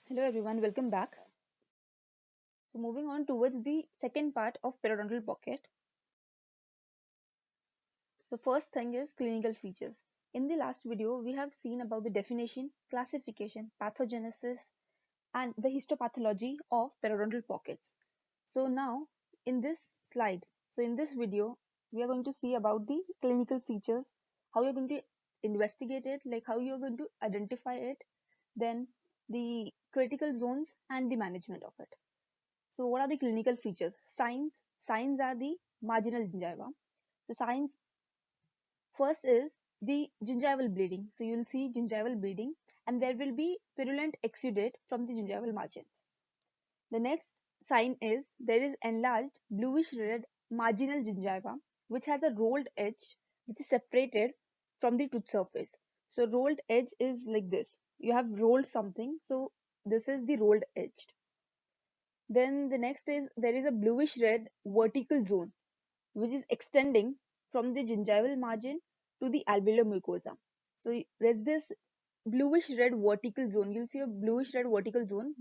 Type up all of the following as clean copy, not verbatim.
Hello everyone, welcome back. So moving on towards the second part of periodontal pocket. The first thing is clinical features. In the last video, we have seen about the definition, classification, pathogenesis, and the histopathology of periodontal pockets. So now in this slide, in this video, we are going to see about the clinical features, how you're going to investigate it, like how you're going to identify it, then the critical zones and the management of it. So what are the clinical features? Signs. Signs are the marginal gingiva. So signs first is the gingival bleeding. So you will see gingival bleeding and there will be purulent exudate from the gingival margins. The next sign is there is enlarged bluish red marginal gingiva which has a rolled edge which is separated from the tooth surface. So rolled edge is like this. You have rolled something. So this is the rolled edge. Then the next is there is a bluish red vertical zone which is extending from the gingival margin to the alveolar mucosa. So there's this bluish red vertical zone. You'll see a bluish red vertical zone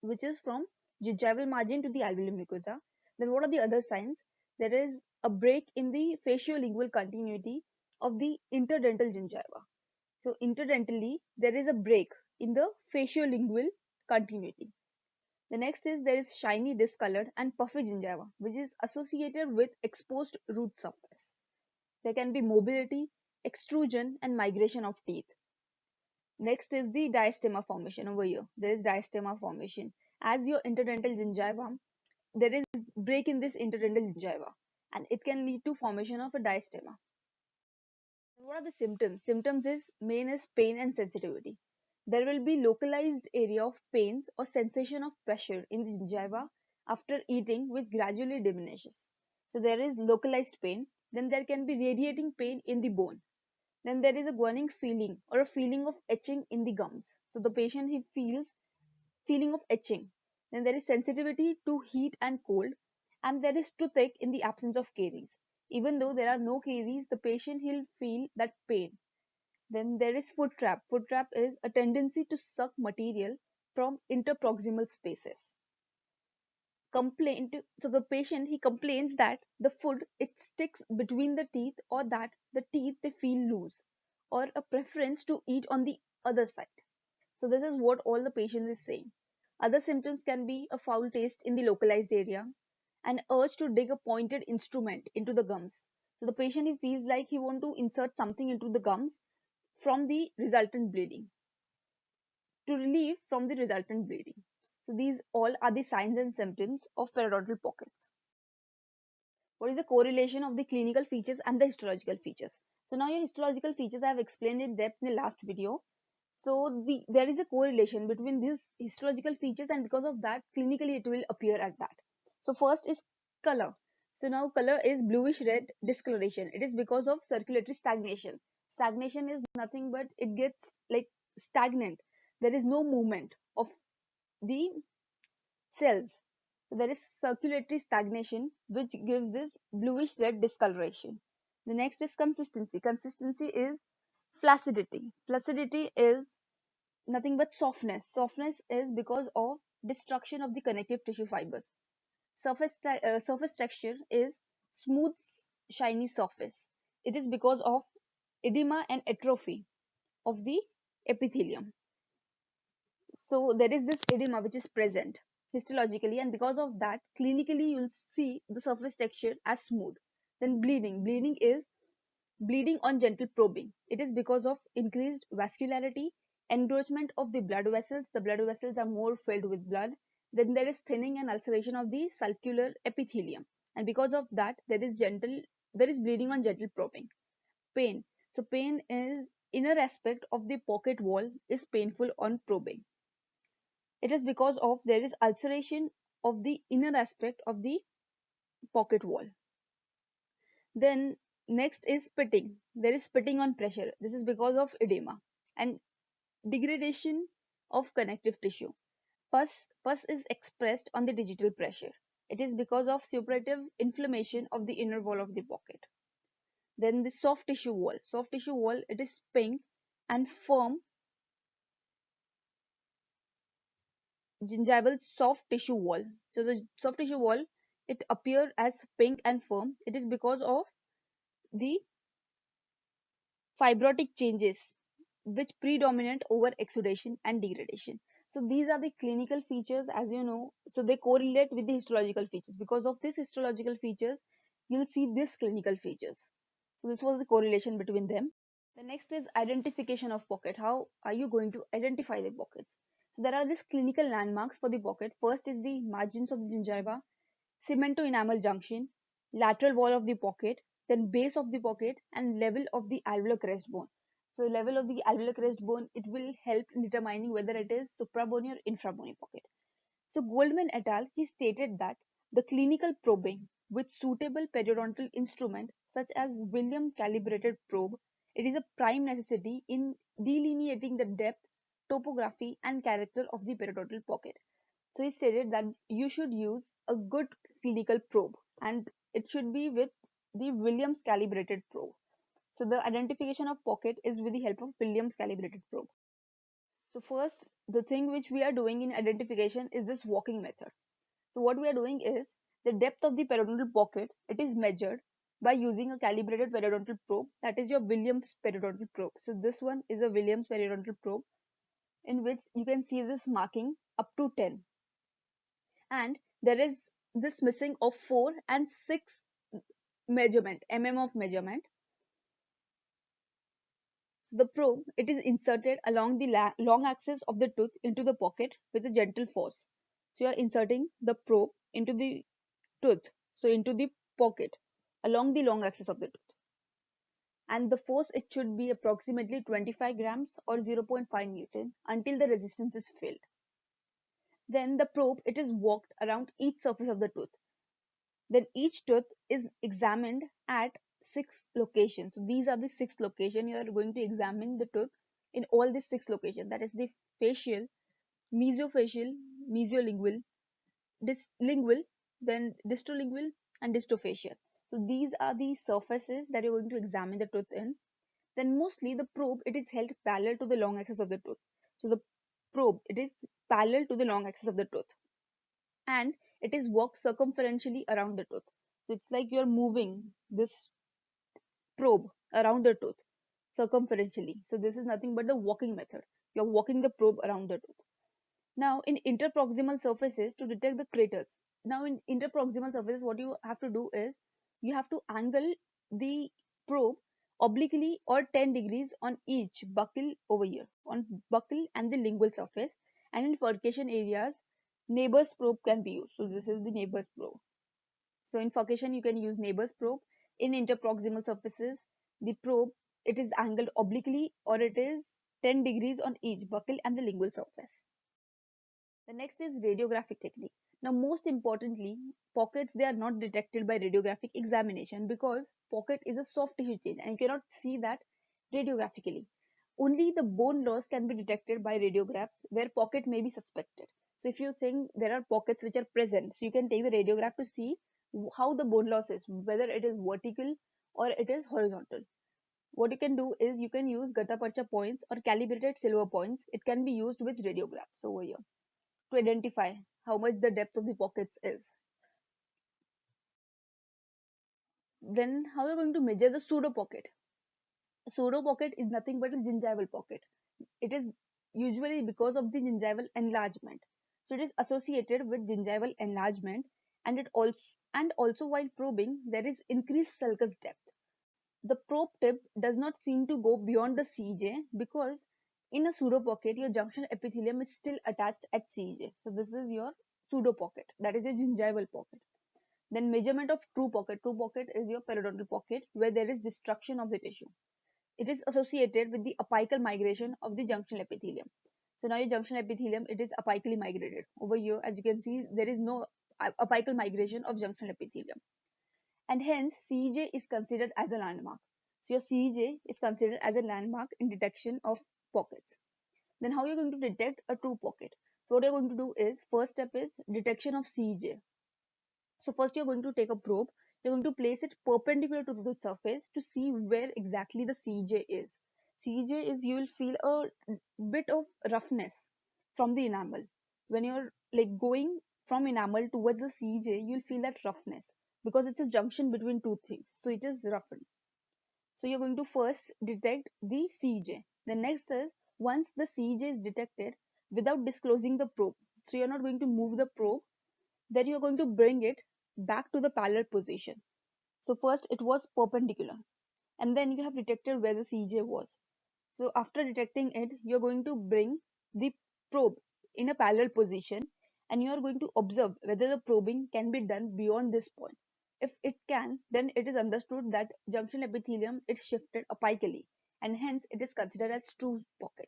which is from gingival margin to the alveolar mucosa. Then what are the other signs? There is a break in the faciolingual continuity of the interdental gingiva. So interdentally there is a break in the faciolingual continuity. The next is there is shiny discolored and puffy gingiva which is associated with exposed root surface. There can be mobility, extrusion and migration of teeth. Next is the diastema formation over here. There is diastema formation. As your interdental gingiva, there is break in this interdental gingiva and it can lead to formation of a diastema. What are the symptoms? Symptoms is main is pain and sensitivity. There will be localized area of pains or sensation of pressure in the gingiva after eating which gradually diminishes. So there is localized pain. Then there can be radiating pain in the bone. Then there is a grunning feeling or a feeling of etching in the gums. So the patient he feels feeling of etching. Then there is sensitivity to heat and cold, and there is toothache in the absence of caries. Even though there are no caries, the patient will feel that pain. Then there is foot trap. Foot trap is a tendency to suck material from interproximal spaces. Complaint. So the patient he complains that the food it sticks between the teeth or that the teeth they feel loose or a preference to eat on the other side. So this is what all the patient is saying. Other symptoms can be a foul taste in the localized area, an urge to dig a pointed instrument into the gums. So the patient he feels like he want to insert something into the gums from the resultant bleeding to relieve from the resultant bleeding. So these all are the signs and symptoms of periodontal pockets. What is the correlation of the clinical features and the histological features? So now your histological features I have explained in depth in the last video. So there is a correlation between these histological features and because of that clinically it will appear as that. So first is color. So now color is bluish red discoloration. It is because of circulatory stagnation. Stagnation is nothing but it gets like stagnant. There is no movement of the cells. So there is circulatory stagnation which gives this bluish red discoloration. The next is consistency. Consistency is flaccidity. Flaccidity is nothing but softness. Softness is because of destruction of the connective tissue fibers. Surface texture is smooth, shiny surface. It is because of edema and atrophy of the epithelium. So there is this edema which is present histologically, and because of that, clinically you'll see the surface texture as smooth. Then bleeding. Bleeding is bleeding on gentle probing. It is because of increased vascularity, encroachment of the blood vessels. The blood vessels are more filled with blood. Then there is thinning and ulceration of the sulcular epithelium. And because of that, there is bleeding on gentle probing. Pain. So pain is inner aspect of the pocket wall is painful on probing. It is because of there is ulceration of the inner aspect of the pocket wall. Then next is spitting. There is spitting on pressure. This is because of edema and degradation of connective tissue. Pus is expressed on the digital pressure. It is because of suppurative inflammation of the inner wall of the pocket. Then the soft tissue wall. Soft tissue wall, it is pink and firm gingival soft tissue wall. So the soft tissue wall, it appears as pink and firm. It is because of the fibrotic changes which predominate over exudation and degradation. So these are the clinical features, as you know. So they correlate with the histological features. Because of these histological features, you'll see these clinical features. So this was the correlation between them. The next is identification of pocket. How are you going to identify the pockets? So there are these clinical landmarks for the pocket. First is the margins of the gingiva, cemento-enamel junction, lateral wall of the pocket, then base of the pocket, and level of the alveolar crest bone. So level of the alveolar crest bone, it will help in determining whether it is suprabony or infrabony pocket. So Goldman et al. He stated that the clinical probing with suitable periodontal instrument such as Williams calibrated probe, it is a prime necessity in delineating the depth, topography, and character of the periodontal pocket. So he stated that you should use a good clinical probe and it should be with the Williams calibrated probe. So the identification of pocket is with the help of Williams calibrated probe. So first, the thing which we are doing in identification is this walking method. So what we are doing is the depth of the periodontal pocket, it is measured by using a calibrated periodontal probe, that is your Williams periodontal probe. So this one is a Williams periodontal probe in which you can see this marking up to 10. And there is this missing of 4 and 6 measurement, of measurement. So the probe, it is inserted along the long axis of the tooth into the pocket with a gentle force. So you are inserting the probe into the tooth, so into the pocket along the long axis of the tooth. And the force, it should be approximately 25 grams or 0.5 Newton until the resistance is filled. Then the probe, it is walked around each surface of the tooth. Then each tooth is examined at 6 locations. So these are the 6 locations. You are going to examine the tooth in all these 6 locations. That is the facial, mesofacial, mesiolingual, lingual, then distolingual, and distofacial. So these are the surfaces that you're going to examine the tooth in. Then mostly the probe, it is held parallel to the long axis of the tooth. So the probe, it is parallel to the long axis of the tooth, and it is walked circumferentially around the tooth. So it's like you're moving this probe around the tooth circumferentially. So this is nothing but the walking method. You're walking the probe around the tooth. Now in interproximal surfaces, to detect the craters. Now in interproximal surfaces, what you have to do is you have to angle the probe obliquely or 10 degrees on each buccal over here, on buccal and the lingual surface. And in furcation areas, neighbor's probe can be used. So this is the neighbor's probe. So in furcation, you can use neighbor's probe. In interproximal surfaces, the probe, it is angled obliquely or it is 10 degrees on each buccal and the lingual surface. The next is radiographic technique. Now, most importantly, pockets, they are not detected by radiographic examination because pocket is a soft tissue change and you cannot see that radiographically. Only the bone loss can be detected by radiographs where pocket may be suspected. So if you think there are pockets which are present, so you can take the radiograph to see how the bone loss is, whether it is vertical or it is horizontal. What you can do is you can use gutta percha points or calibrated silver points. It can be used with radiographs over here to identify how much the depth of the pockets is. Then how are you going to measure the pseudo pocket? A pseudo pocket is nothing but a gingival pocket. It is usually because of the gingival enlargement. So it is associated with gingival enlargement, and also while probing there is increased sulcus depth. The probe tip does not seem to go beyond the CJ because in a pseudo pocket your junctional epithelium is still attached at CJ. So this is your pseudo pocket, that is your gingival pocket. Then measurement of true pocket. True pocket is your periodontal pocket where there is destruction of the tissue. It is associated with the apical migration of the junctional epithelium. So now your junctional epithelium, it is apically migrated. Over here, as you can see, there is no apical migration of junctional epithelium. And hence, CEJ is considered as a landmark. So your CEJ is considered as a landmark in detection of pockets. Then how you're going to detect a true pocket? So what you're going to do is, first step is detection of CEJ. So first you're going to take a probe, you're going to place it perpendicular to the surface to see where exactly the CJ is. CJ is, you will feel a bit of roughness from the enamel. when you're like going from enamel towards the CJ, you'll feel that roughness because it's a junction between two things. So it is roughened. So you're going to first detect the CJ. The next is once the CJ is detected without disclosing the probe. So you're not going to move the probe, then you're going to bring it back to the parallel position. So first it was perpendicular and then you have detected where the CJ was. So after detecting it, you're going to bring the probe in a parallel position and you are going to observe whether the probing can be done beyond this point. If it can, then it is understood that junction epithelium is shifted apically and hence it is considered as true pocket.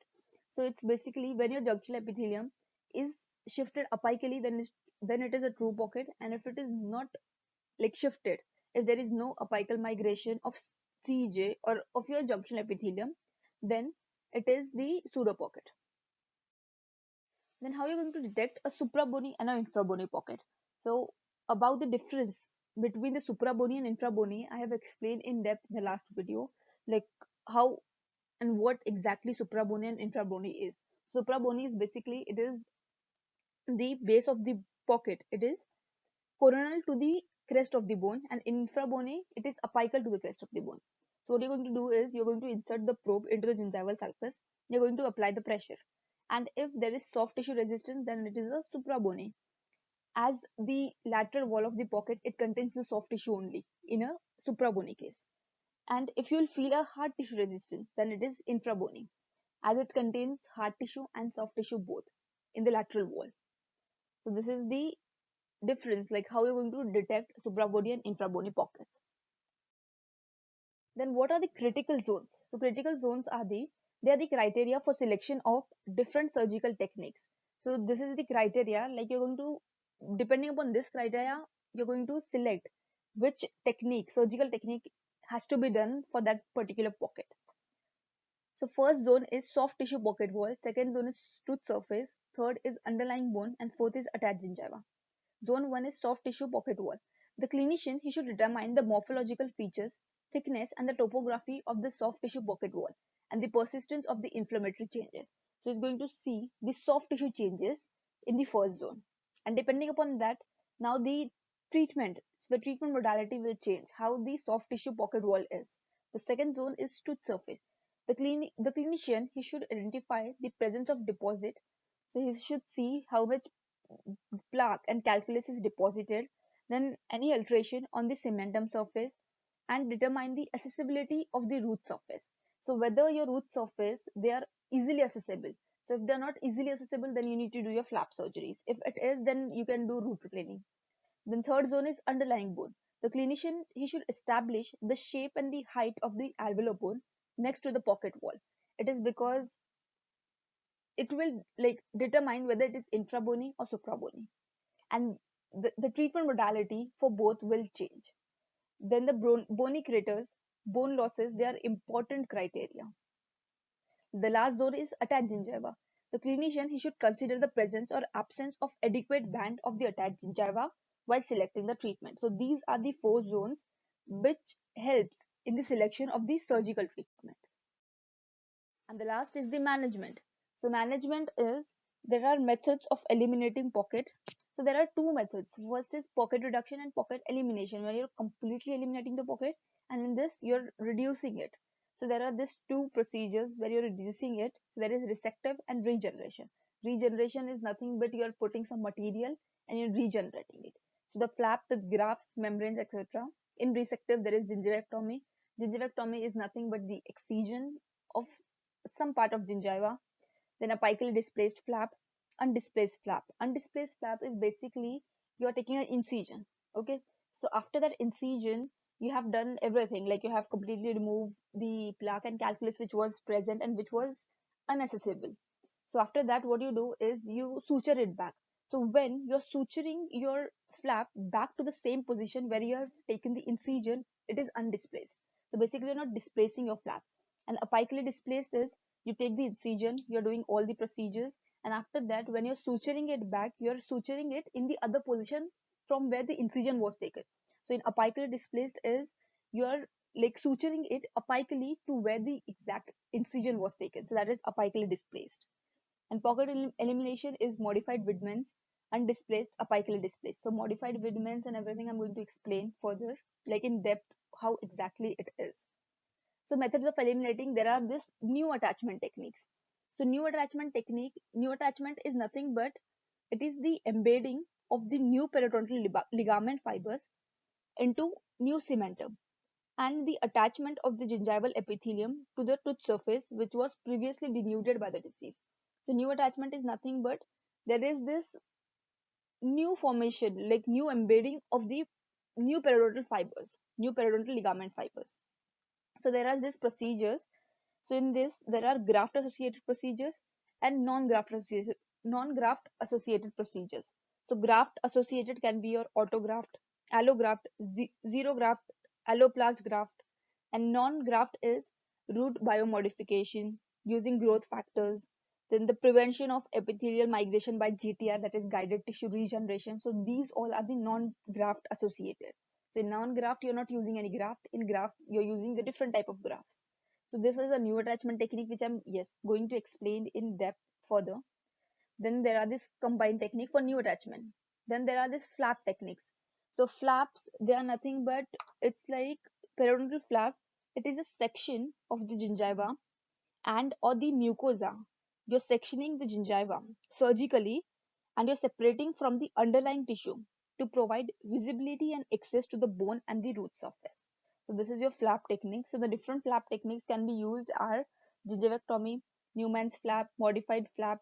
So it's basically when your junction epithelium is shifted apically, then it is a true pocket, and if it is not like shifted, if there is no apical migration of CJ or of your junction epithelium, then it is the pseudo pocket. Then how you're going to detect a suprabony and an infrabony pocket? So about the difference between the suprabony and infrabony, I have explained in depth in the last video, like how and what exactly suprabony and infrabony is. Suprabony is basically, it is the base of the pocket. It is coronal to the crest of the bone, and infrabony it is apical to the crest of the bone. So what you're going to do is you're going to insert the probe into the gingival sulcus. You're going to apply the pressure, and if there is soft tissue resistance, then it is a suprabony. As the lateral wall of the pocket, it contains the soft tissue only in a suprabony case. And if you'll feel a hard tissue resistance, then it is infrabony, as it contains hard tissue and soft tissue both in the lateral wall. So this is the difference, like how you're going to detect suprabony and infrabony pockets. Then what are the critical zones? So critical zones are they are the criteria for selection of different surgical techniques. So this is the criteria, like you're going to, depending upon this criteria, you're going to select which technique, surgical technique has to be done for that particular pocket. So first zone is soft tissue pocket wall, second zone is tooth surface, third is underlying bone, and fourth is attached gingiva. Zone 1 is soft tissue pocket wall. The clinician, he should determine the morphological features, thickness and the topography of the soft tissue pocket wall and the persistence of the inflammatory changes. So he's going to see the soft tissue changes in the first zone. And depending upon that, now the treatment, so the treatment modality will change, how the soft tissue pocket wall is. The second zone is tooth surface. The clinician, he should identify the presence of deposit. So he should see how much plaque and calculus is deposited, then any alteration on the cementum surface, and determine the accessibility of the root surface. So whether your root surface, they are easily accessible. So if they're not easily accessible, then you need to do your flap surgeries. If it is, then you can do root planing. Then third zone is underlying bone. The clinician, he should establish the shape and the height of the alveolar bone next to the pocket wall. It is because it will like determine whether it is infrabony or suprabony, and the treatment modality for both will change. Then the bony craters, bone losses, they are important criteria. The last zone is attached gingiva. The clinician, he should consider the presence or absence of adequate band of the attached gingiva while selecting the treatment. So these are the four zones which helps in the selection of the surgical treatment. And the last is the management. So management is, there are methods of eliminating pocket. So there are two methods. First is pocket reduction and pocket elimination, where you're completely eliminating the pocket, and in this you're reducing it. So there are these two procedures where you're reducing it. So there is resective and regeneration. Regeneration is nothing but you're putting some material and you're regenerating it. So the flap with grafts, membranes, etc. In resective, there is gingivectomy. Gingivectomy is nothing but the excision of some part of gingiva. Then apically displaced flap, undisplaced flap. Undisplaced flap is basically you are taking an incision. Okay, so after that incision, you have done everything, like you have completely removed the plaque and calculus which was present and which was unaccessible. So after that, what you do is you suture it back. So when you're suturing your flap back to the same position where you have taken the incision, it is undisplaced. So basically, you're not displacing your flap. And apically displaced is you take the incision, you're doing all the procedures, and after that, when you're suturing it back, you're suturing it in the other position from where the incision was taken. So in apically displaced is you're like suturing it apically to where the exact incision was taken. So that is apically displaced. And pocket elimination is modified Widmans and displaced apically displaced. So modified Widmans and everything I'm going to explain further, like in depth, how exactly it is. So methods of eliminating, there are this new attachment techniques. So new attachment is nothing but it is the embedding of the new periodontal ligament fibers into new cementum and the attachment of the gingival epithelium to the tooth surface which was previously denuded by the disease. So new attachment is nothing but there is this new formation, like new embedding of the new periodontal fibers, new periodontal ligament fibers. So there are these procedures. So in this, there are graft associated procedures and non-graft associated procedures. So graft associated can be your autograft, allograft, zero graft, alloplast graft, and non-graft is root biomodification using growth factors. Then the prevention of epithelial migration by GTR, that is guided tissue regeneration. So these all are the non-graft associated. So in non-graft, you're not using any graft. In graft, you're using the different type of grafts. So this is a new attachment technique which I'm going to explain in depth further. Then there are this combined technique for new attachment. Then there are this flap techniques. So flaps, they are nothing but it's like periodontal flap. It is a section of the gingiva and or the mucosa. You're sectioning the gingiva surgically and you're separating from the underlying tissue to provide visibility and access to the bone and the root surface. So this is your flap technique. So the different flap techniques can be used are gingivectomy, Newman's flap, modified flap,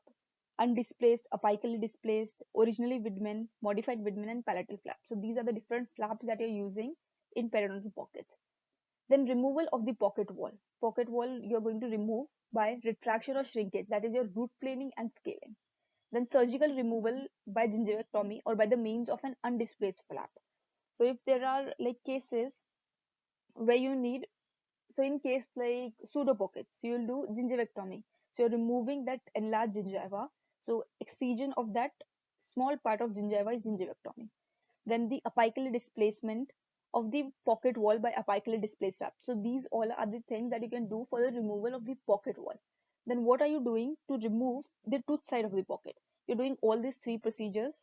undisplaced, apically displaced, originally Widman, modified Widman, and palatal flap. So these are the different flaps that you're using in periodontal pockets. Then removal of the pocket wall. Pocket wall you're going to remove by retraction or shrinkage, that is your root planing and scaling. Then surgical removal by gingivectomy or by the means of an undisplaced flap. So if there are like cases where you need, so in case like pseudo pockets, so you'll do gingivectomy. So you're removing that enlarged gingiva. So excision of that small part of gingiva is gingivectomy. Then the apically displacement of the pocket wall by apically displaced flap. So these all are the things that you can do for the removal of the pocket wall. Then what are you doing to remove the tooth side of the pocket? You're doing all these three procedures,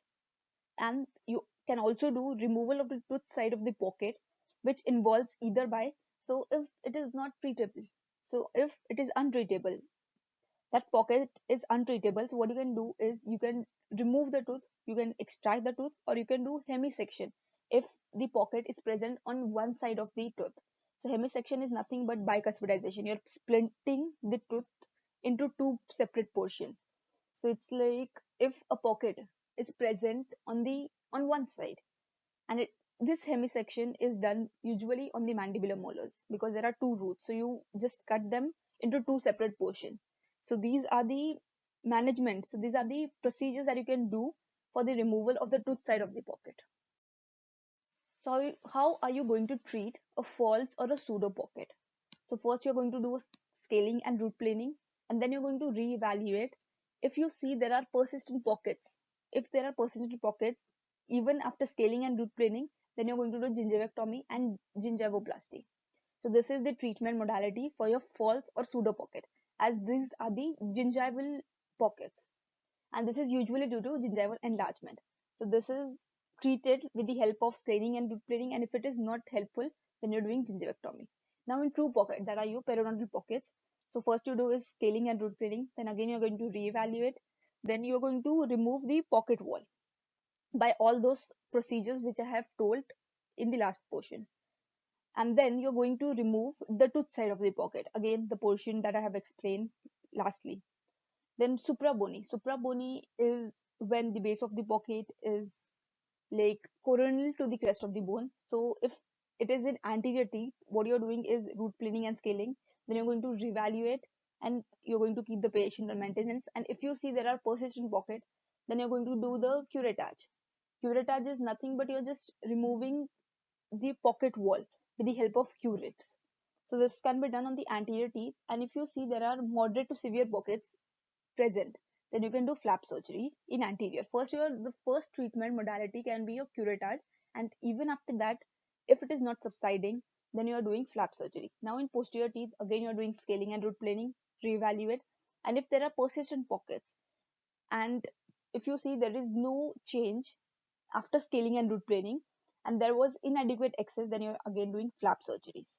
and you can also do removal of the tooth side of the pocket, which involves either by, so if it is not treatable, so if it is untreatable, that pocket is untreatable, so what you can do is you can remove the tooth, you can extract the tooth, or you can do hemisection if the pocket is present on one side of the tooth. So hemisection is nothing but bicuspidization. You're splitting the tooth into two separate portions. So it's like if a pocket is present on one side, and this hemisection is done usually on the mandibular molars because there are two roots, so you just cut them into two separate portions. So these are the management, so these are the procedures that you can do for the removal of the tooth side of the pocket. So how are you going to treat a false or a pseudo pocket? So first you're going to do scaling and root planing, and then you're going to reevaluate if you see there are persistent pockets. If there are persistent pockets, even after scaling and root planing, then you're going to do gingivectomy and gingivoplasty. So this is the treatment modality for your false or pseudo pocket, as these are the gingival pockets, and this is usually due to gingival enlargement. So this is treated with the help of scaling and root planing, and if it is not helpful, then you're doing gingivectomy. Now in true pocket, that are your periodontal pockets. So first you do is scaling and root planing, then again you're going to reevaluate, then you're going to remove the pocket wall by all those procedures which I have told in the last portion. And then you're going to remove the tooth side of the pocket, again the portion that I have explained lastly. Then suprabony. Suprabony is when the base of the pocket is like coronal to the crest of the bone. So if it is in anterior teeth, what you're doing is root planing and scaling. Then you're going to reevaluate and you're going to keep the patient on maintenance. And if you see there are persistent pocket, then you're going to do the curettage. Curettage is nothing but you're just removing the pocket wall with the help of curettes. So this can be done on the anterior teeth. And if you see there are moderate to severe pockets present, then you can do flap surgery in anterior. The first treatment modality can be your curettage, and even after that, if it is not subsiding, then you are doing flap surgery. Now in posterior teeth, again you are doing scaling and root planing, reevaluate, and if there are persistent pockets, And if you see, there is no change after scaling and root planing, and there was inadequate access, then you're again doing flap surgeries.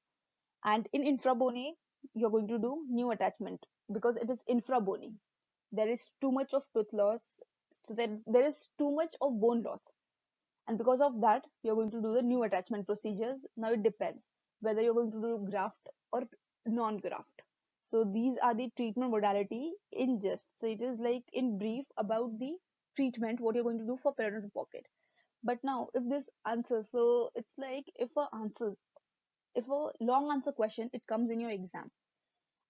And in infrabony, you're going to do new attachment because it is infrabony. There is too much of tooth loss, so then there is too much of bone loss, and because of that you're going to do the new attachment procedures. Now it depends whether you're going to do graft or non-graft. So these are the treatment modality in just, so it is like in brief about the treatment what you're going to do for periodontal pocket. But now if this answer, so it's like if a long answer question it comes in your exam,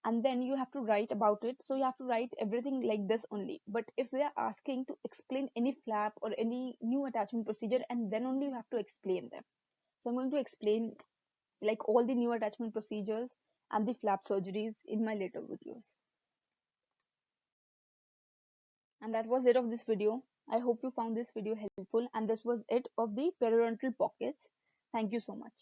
and then you have to write about it, so you have to write everything like this only. But if they are asking to explain any flap or any new attachment procedure, and then only you have to explain them. So I'm going to explain like all the new attachment procedures and the flap surgeries in my later videos. And that was it of this video. I hope you found this video helpful, and this was it of the periodontal pockets. Thank you so much.